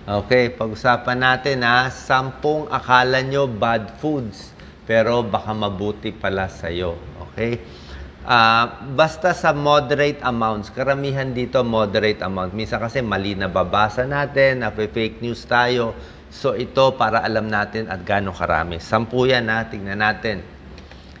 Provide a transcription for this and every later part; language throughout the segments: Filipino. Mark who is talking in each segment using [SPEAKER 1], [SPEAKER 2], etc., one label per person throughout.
[SPEAKER 1] Okay, pag-usapan natin 10 akala nyo bad foods, pero baka mabuti pala sa'yo. Okay? Basta sa moderate amounts, karamihan dito moderate amount. Minsan kasi mali na babasa natin, fake news tayo. So ito para alam natin at gaano karami. 10 yan tingnan natin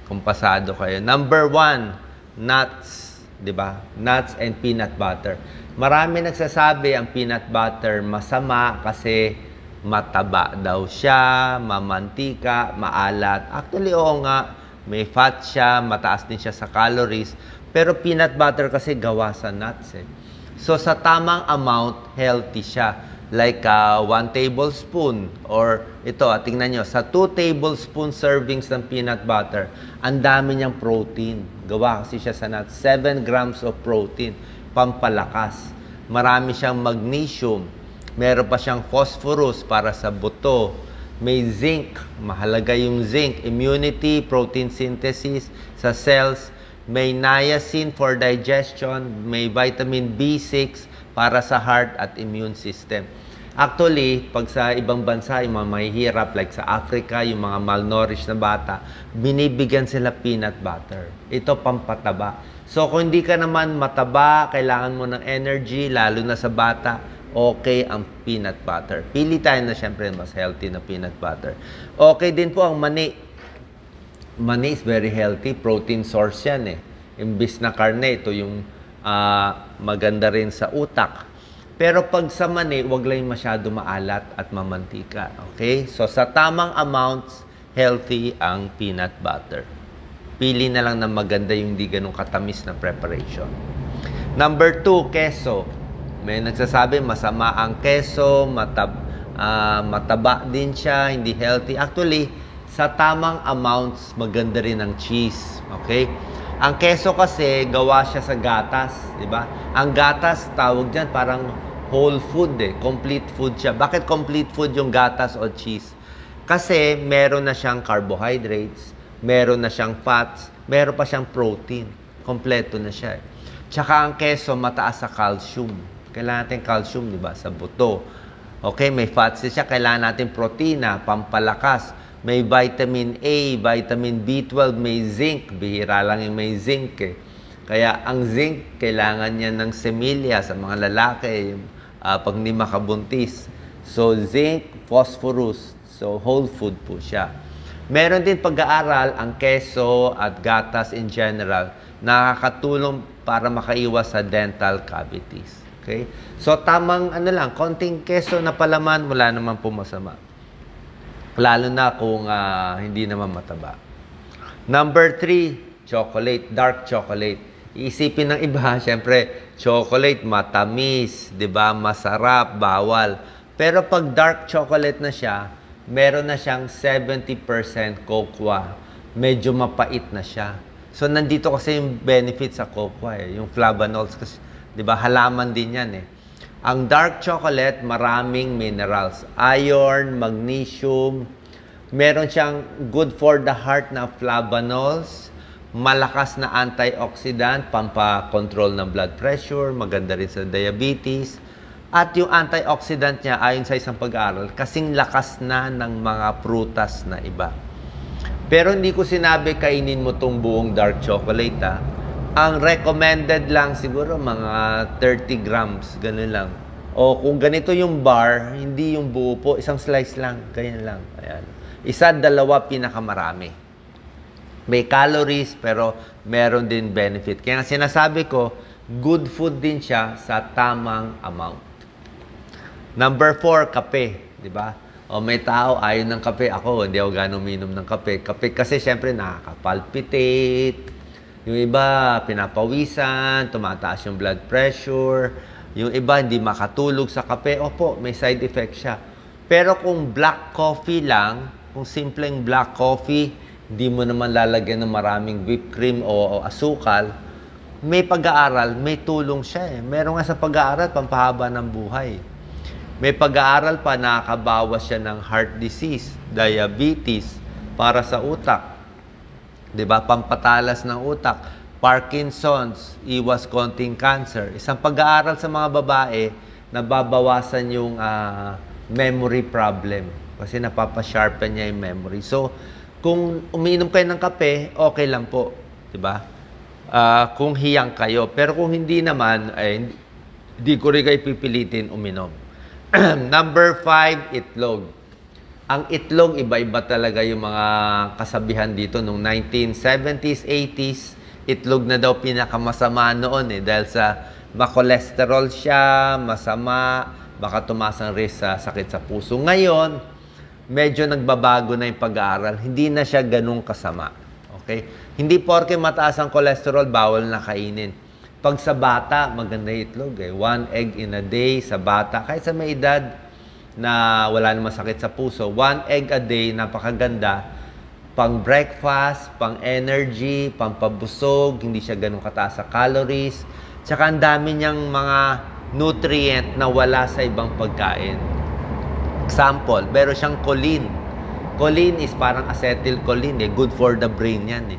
[SPEAKER 1] kung pasado kayo. Number 1, nuts. Diba? Nuts and peanut butter. Marami nagsasabi ang peanut butter masama kasi mataba daw siya, mamantika, maalat. Actually, oo nga, may fat siya, mataas din siya sa calories. Pero peanut butter kasi gawa sa nuts eh. So, sa tamang amount, healthy siya. Like 1 tablespoon or ito, tingnan nyo, sa 2 tablespoon servings ng peanut butter, ang dami niyang protein. Gawa kasi siya sa nuts. 7 grams of protein, pampalakas. Marami siyang magnesium. Meron pa siyang phosphorus para sa buto. May zinc, mahalaga yung zinc. Immunity, protein synthesis sa cells. May niacin for digestion. May vitamin B6 para sa heart at immune system. Actually, pag sa ibang bansa, yung mga mahihirap, like sa Africa, yung mga malnourished na bata, binibigyan sila peanut butter. Ito pampataba. So, kung hindi ka naman mataba, kailangan mo ng energy, lalo na sa bata, okay ang peanut butter. Pili tayo na syempre mas healthy na peanut butter. Okay din po ang mani. Mani is very healthy. Protein source yan eh. Imbis na karne, ito yung maganda rin sa utak. Pero pag sa mani, wag lang masyado maalat at mamantika. Okay? So, sa tamang amounts, healthy ang peanut butter. Pili na lang na maganda yung di ganun katamis na preparation. Number 2, keso. May nagsasabi, masama ang keso, mataba din siya, hindi healthy. Actually, sa tamang amounts, maganda rin ang cheese. Okay? Ang keso kasi, gawa siya sa gatas, di ba? Ang gatas, tawag dyan, parang whole food eh. Complete food siya. Bakit complete food yung gatas o cheese? Kasi meron na siyang carbohydrates, meron na siyang fats, meron pa siyang protein. Kompleto na siya eh. Tsaka ang keso, mataas sa calcium. Kailangan natin calcium, di ba? Sa buto. Okay, may fats siya. Kailangan natin protina, pampalakas. May vitamin A, vitamin B12, may zinc. Bihira lang yung may zinc eh. Kaya ang zinc, kailangan niya ng semilya sa mga lalaki pag hindi makabuntis. So, zinc, phosphorus. So, whole food po siya. Meron din pag-aaral ang keso at gatas in general nakakatulong para makaiwas sa dental cavities. Okay? So, tamang konting keso na palaman, wala naman po masama. Lalo na kung hindi naman mataba. Number 3, chocolate, dark chocolate. Iisipin ng iba, syempre, chocolate, matamis, di ba? Masarap, bawal. Pero pag dark chocolate na siya, meron na siyang 70% cocoa. Medyo mapait na siya. So, nandito kasi yung benefit sa cocoa eh. Yung flavanols, kasi, di ba? Halaman din yan eh. Ang dark chocolate, maraming minerals. Iron, magnesium. Meron siyang good for the heart na flavanols. Malakas na antioxidant, pampakontrol ng blood pressure. Maganda rin sa diabetes. At yung antioxidant niya, ayon sa isang pag-aaral, kasing lakas na ng mga prutas na iba. Pero hindi ko sinabi kainin mo tong buong dark chocolate Ang recommended lang siguro mga 30 grams, ganun lang. O kung ganito yung bar, hindi yung buo po, isang slice lang, ganyan lang. Ayan. Isa, dalawa, pinakamarami. May calories, pero meron din benefit. Kaya sinasabi ko, good food din siya sa tamang amount. Number 4, kape. Di ba? O may tao, ayaw ng kape. Ako, hindi ako gano'ng uminom ng kape. Kape kasi, syempre, nakaka-palpitate. Yung iba, pinapawisan, tumataas yung blood pressure. Yung iba, hindi makatulog sa kape. Opo, may side effect siya. Pero kung black coffee lang, kung simpleng black coffee, hindi mo naman lalagyan ng maraming whipped cream o asukal, may pag-aaral, may tulong siya eh. Meron nga sa pag-aaral, pampahaba ng buhay. May pag-aaral pa, nakakabawas siya ng heart disease, diabetes, para sa utak. Diba? Pampatalas ng utak, Parkinson's, iwas konting cancer. Isang pag-aaral sa mga babae, nababawasan yung memory problem. Kasi napapasharpen niya yung memory. So, kung umiinom kayo ng kape, okay lang po. Diba? Kung hiyang kayo. Pero kung hindi naman, ay hindi ko rin kayo pipilitin uminom. Number 5, itlog. Ang itlog, iba-iba talaga yung mga kasabihan dito. Nung 1970s, 80s, itlog na daw pinakamasama noon dahil sa ma-cholesterol siya, masama, baka tumaas ang risk sa sakit sa puso. Ngayon, medyo nagbabago na yung pag-aaral. Hindi na siya ganun kasama. Okay? Hindi porke mataas ang cholesterol, bawal na kainin. Pag sa bata, maganda yung itlog. 1 egg in a day sa bata. Kahit sa may edad na wala namang sakit sa puso, 1 egg a day, napakaganda. Pang breakfast, pang energy, pang pabusog, hindi siya ganun kataas sa calories. Tsaka ang dami niyang mga nutrient na wala sa ibang pagkain. Example, meron siyang choline. Choline is parang acetylcholine, good for the brain yan.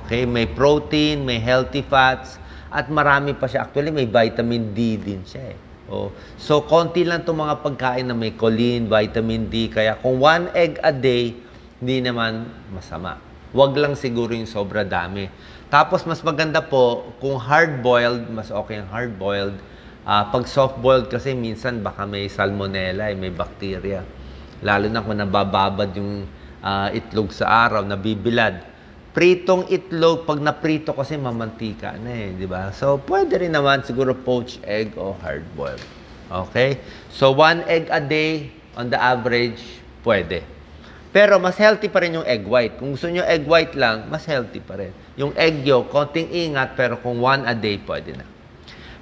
[SPEAKER 1] Okay, may protein, may healthy fats, at marami pa siya. Actually, may vitamin D din siya. So, konti lang itong mga pagkain na may choline, vitamin D. Kaya kung 1 egg a day, hindi naman masama. Wag lang siguro yung sobra dami. Tapos, mas maganda po, kung hard-boiled, mas okay ang hard-boiled. Pag soft-boiled kasi, minsan baka may salmonella, may bacteria. Lalo na kung nabababad yung itlog sa araw, nabibilad. Pritong itlog, pag naprito kasi mamantika na di ba? So, pwede rin naman siguro poached egg o hard-boiled. Okay? So, 1 egg a day, on the average, pwede. Pero, mas healthy pa rin yung egg white. Kung gusto nyo egg white lang, mas healthy pa rin. Yung egg yolk, konting ingat, pero kung 1 a day, pwede na.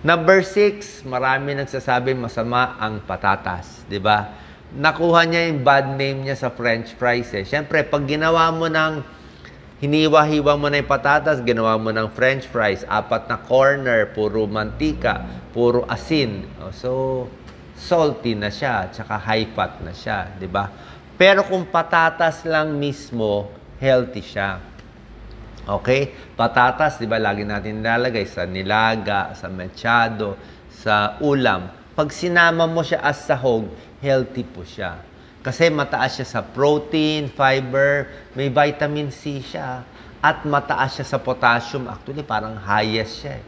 [SPEAKER 1] Number 6, marami nagsasabi masama ang patatas. Di ba? Nakuha niya yung bad name niya sa French fries. Siyempre, pag ginawa mo ng hiniwa-hiwa mo na yung patatas, ginawa mo ng French fries, 4 na corner, puro mantika, puro asin. So, salty na siya, tsaka high fat na siya, di ba? Pero kung patatas lang mismo, healthy siya. Okay? Patatas, di ba, lagi natin nilalagay sa nilaga, sa mechado, sa ulam. Pag sinama mo siya as sahog, healthy po siya. Kasi mataas siya sa protein, fiber, may vitamin C siya, at mataas siya sa potassium. Actually, parang highest siya.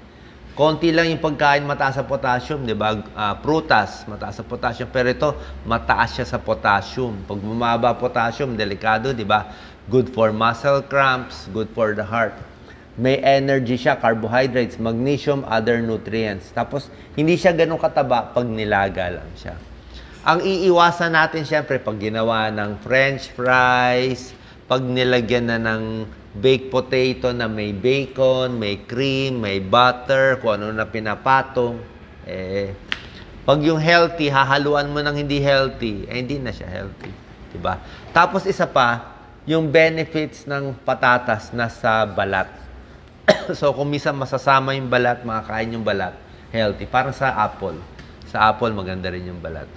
[SPEAKER 1] Konti lang yung pagkain mataas sa potassium, di ba? Prutas, mataas sa potassium. Pero ito, mataas siya sa potassium. Pag bumaba potassium, delikado, di ba? Good for muscle cramps, good for the heart. May energy siya, carbohydrates, magnesium, other nutrients. Tapos, hindi siya ganun kataba pag nilaga lang siya. Ang iiwasan natin, syempre, pag ginawa ng French fries, pag nilagyan na ng baked potato na may bacon, may cream, may butter, kung ano na pinapatong, pag yung healthy, hahaluan mo ng hindi healthy, hindi na siya healthy. Diba? Tapos isa pa, yung benefits ng patatas nasa balat. So, kung minsan masasama yung balat, makakain yung balat, healthy. Parang sa apple. Sa apple, maganda rin yung balat.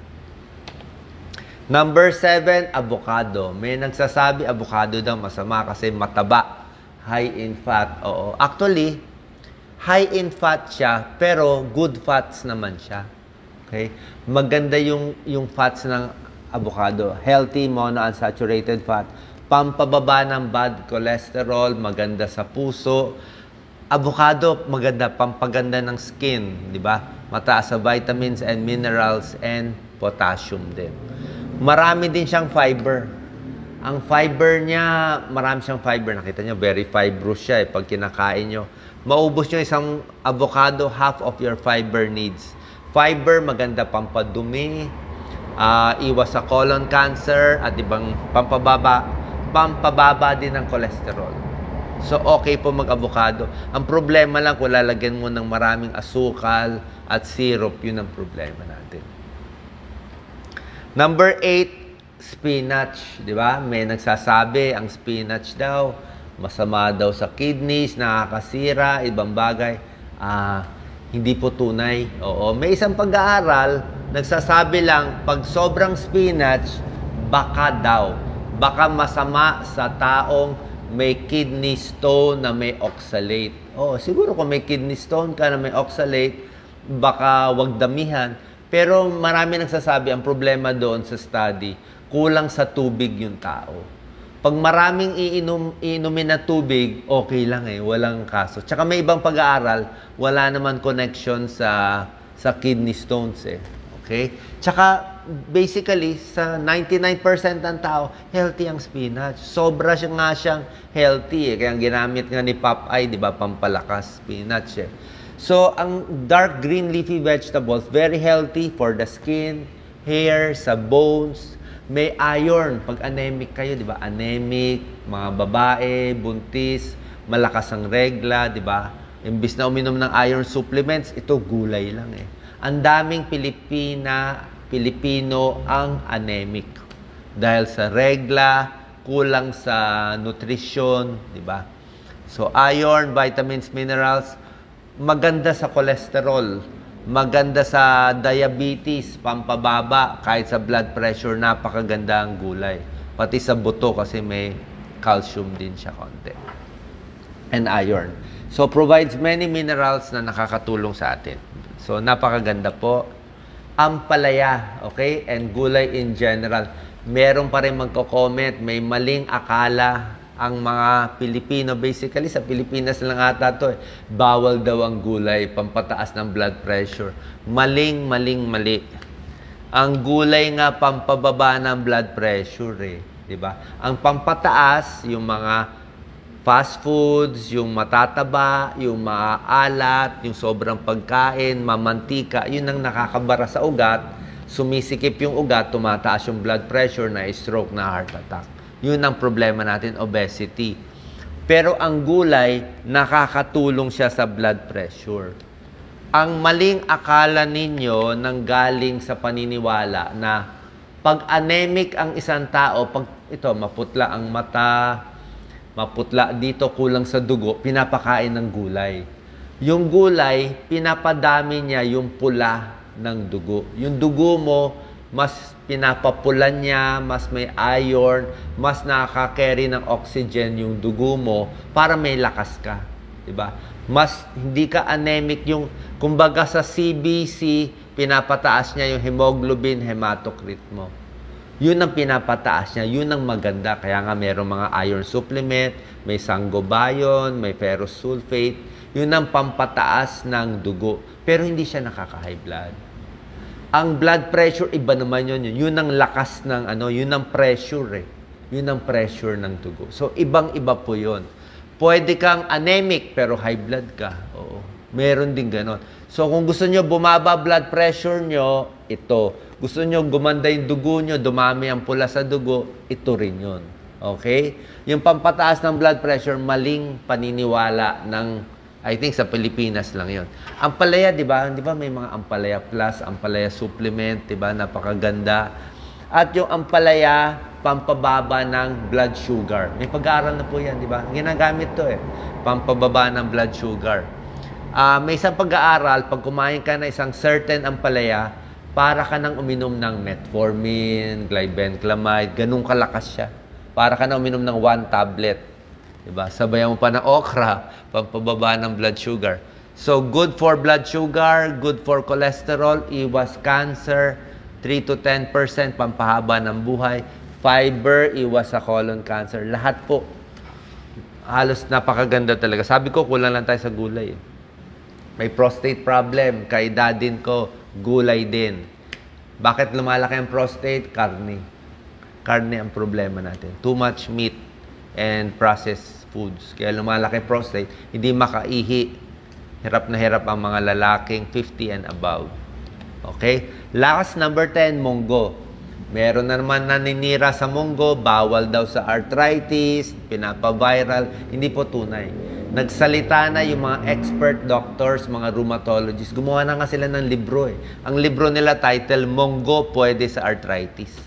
[SPEAKER 1] Number 7, avocado. May nagsasabi, avocado daw masama kasi mataba. High in fat. Oo. Actually, high in fat siya, pero good fats naman siya. Okay? Maganda yung fats ng avocado. Healthy monounsaturated fat. Pampababa ng bad cholesterol, maganda sa puso. Avocado, maganda, pampaganda ng skin, di ba? Mataas sa vitamins and minerals and potassium din. Marami din siyang fiber. Ang fiber niya, marami siyang fiber. Nakita niyo, very fibrous siya pag kinakain niyo. Maubos niyo isang avocado, half of your fiber needs. Fiber, maganda pampadumi, iwas sa colon cancer, at ibang pampababa din ng cholesterol. So, okay po mag-avocado. Ang problema lang, kung lalagyan mo ng maraming asukal at syrup, yun ang problema natin. Number 8, spinach. Di ba? May nagsasabi, ang spinach daw, masama daw sa kidneys, nakakasira, ibang bagay. Hindi po tunay. Oo. May isang pag-aaral, nagsasabi lang, pag sobrang spinach, baka daw. Baka masama sa taong may kidney stone na may oxalate. Siguro kung may kidney stone ka na may oxalate, baka wag damihan. Pero marami nagsasabi, ang problema doon sa study, kulang sa tubig yung tao. Pag maraming iinumin na tubig, okay lang eh, walang kaso. Tsaka may ibang pag-aaral, wala naman connection sa kidney stones eh. Okay? Tsaka basically, sa 99% ng tao, healthy ang spinach. Sobra siya nga siyang healthy eh. Kaya ginamit nga ni Popeye, di ba, pampalakas spinach eh. So, ang dark green leafy vegetables, very healthy for the skin, hair, sa bones. May iron. Pag anemic kayo, di ba? Anemic, mga babae, buntis, malakas ang regla, di ba? Imbis na uminom ng iron supplements, ito gulay lang eh. Ang daming Pilipino ang anemic. Dahil sa regla, kulang sa nutrition, di ba? So, iron, vitamins, minerals, maganda sa cholesterol, maganda sa diabetes, pampababa, kahit sa blood pressure, napakaganda ang gulay. Pati sa buto kasi may calcium din siya konti. And iron. So, provides many minerals na nakakatulong sa atin. So, napakaganda po. Ampalaya, okay? And gulay in general. Meron pa rin magko-comment, may maling akala ang mga Pilipino, basically sa Pilipinas lang ata to eh. Bawal daw ang gulay, pampataas ng blood pressure. Mali. Ang gulay nga pampababa ng blood pressure eh, 'di ba? Ang pampataas yung mga fast foods, yung matataba, yung maalat, yung sobrang pagkain, mamantika, yun ang nakakabara sa ugat, sumisikip yung ugat, tumataas yung blood pressure, na stroke, na heart attack. Yun ang problema natin, obesity. Pero ang gulay, nakakatulong siya sa blood pressure. Ang maling akala ninyo nanggaling sa paniniwala na pag anemic ang isang tao, pag ito, maputla ang mata, maputla dito, kulang sa dugo, pinapakain ng gulay. Yung gulay, pinapadami niya yung pula ng dugo. Yung dugo mo, mas pinapapulan niya, mas may iron, mas nakaka-carry ng oxygen yung dugo mo para may lakas ka, 'di ba? Mas hindi ka anemic, yung kumbaga sa CBC, pinapataas niya yung hemoglobin, hematocrit mo. Yun ang pinapataas niya, yun ang maganda. Kaya nga mayroong mga iron supplement, may sangobion, may ferrous sulfate, yun ang pampataas ng dugo. Pero hindi siya nakaka-high blood. Ang blood pressure, iba naman yun. Yun ang lakas ng yun ang pressure eh. Yun ang pressure ng dugo. So, ibang-iba po yun. Pwede kang anemic, pero high blood ka. Oo. Meron din ganon. So, kung gusto nyo bumaba blood pressure nyo, ito. Gusto nyo gumanda yung dugo nyo, dumami ang pula sa dugo, ito rin yun. Okay? Yung pampataas ng blood pressure, maling paniniwala ng I think sa Pilipinas lang yon. Ampalaya, di ba? Di ba may mga Ampalaya Plus, Ampalaya Supplement, di ba? Napakaganda. At yung Ampalaya, pampababa ng blood sugar. May pag-aaral na po yan, di ba? Ginagamit to eh. Pampababa ng blood sugar. May isang pag-aaral, pag kumain ka na isang certain Ampalaya, para ka nang uminom ng metformin, glibenclamide, ganun kalakas siya. Para ka nang uminom ng 1 tablet. Diba? Sabayan mo pa ng okra, pampababa ng blood sugar. So, good for blood sugar, good for cholesterol, iwas cancer, 3 to 10% pampahaba ng buhay, fiber, iwas sa colon cancer. Lahat po, halos napakaganda talaga. Sabi ko, kulang lang tayo sa gulay. May prostate problem, kaedadin ko, gulay din. Bakit lumalaki ang prostate? Karne. Karne ang problema natin. Too much meat and processed foods. Kaya lumalaki prostate, hindi makaihi. Hirap na hirap ang mga lalaking 50 and above. Okay? Last, number 10, munggo. Meron na naman naninira sa munggo, bawal daw sa arthritis, pinapaviral. Hindi po tunay. Nagsalita na yung mga expert doctors, mga rheumatologists. Gumawa na nga sila ng libro eh. Ang libro nila title, Munggo Pwede sa Arthritis.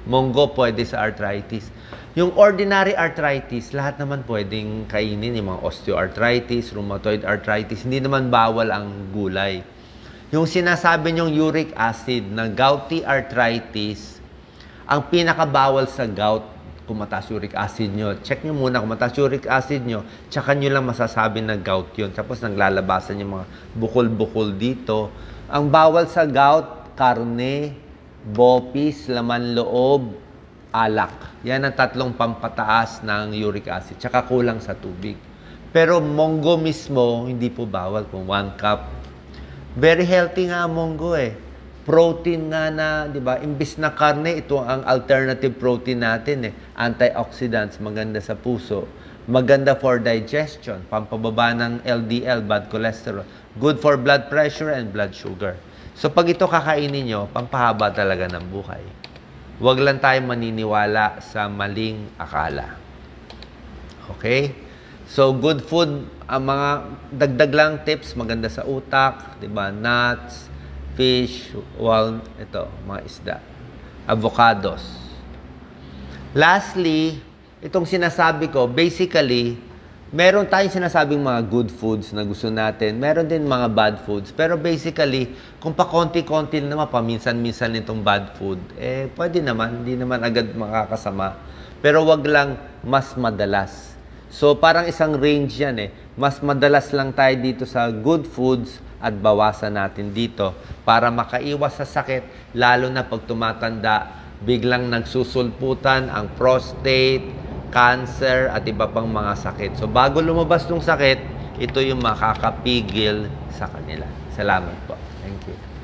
[SPEAKER 1] Munggo pwede sa arthritis. Yung ordinary arthritis, lahat naman pwedeng kainin. Yung mga osteoarthritis, rheumatoid arthritis, hindi naman bawal ang gulay. Yung sinasabi nyong uric acid na gouty arthritis, ang pinakabawal sa gout, kung mataas uric acid nyo, check nyo muna kung mataas uric acid nyo, tsaka nyo lang masasabi na gout yun. Tapos naglalabasan yung mga bukol-bukol dito. Ang bawal sa gout, karne, bopis, laman loob, alak. Yan ang tatlong pampataas ng uric acid. Tsaka kulang sa tubig. Pero monggo mismo, hindi po bawal kung 1 cup. Very healthy nga ang monggo eh. Protein nga na, di ba? Imbis na karne, ito ang alternative protein natin eh. Antioxidants, maganda sa puso. Maganda for digestion, pampababa ng LDL, bad cholesterol. Good for blood pressure and blood sugar. So pag ito kakainin nyo, pampahaba talaga ng buhay. Huwag lang tayo maniniwala sa maling akala. Okay? So good food, ang mga dagdag lang tips, maganda sa utak, 'di ba? Nuts, fish, mga isda, avocados. Lastly, itong sinasabi ko, basically, meron tayong sinasabing mga good foods na gusto natin. Meron din mga bad foods. Pero basically, kung pa konti-konti naman, paminsan-minsan itong bad food, pwede naman. Hindi naman agad makakasama. Pero wag lang mas madalas. So, parang isang range yan eh. Mas madalas lang tayo dito sa good foods at bawasan natin dito para makaiwas sa sakit, lalo na pag tumatanda, biglang nagsusulputan ang prostate, cancer, at iba pang mga sakit. So, bago lumabas ng sakit, ito yung makakapigil sa kanila. Salamat po. Thank you.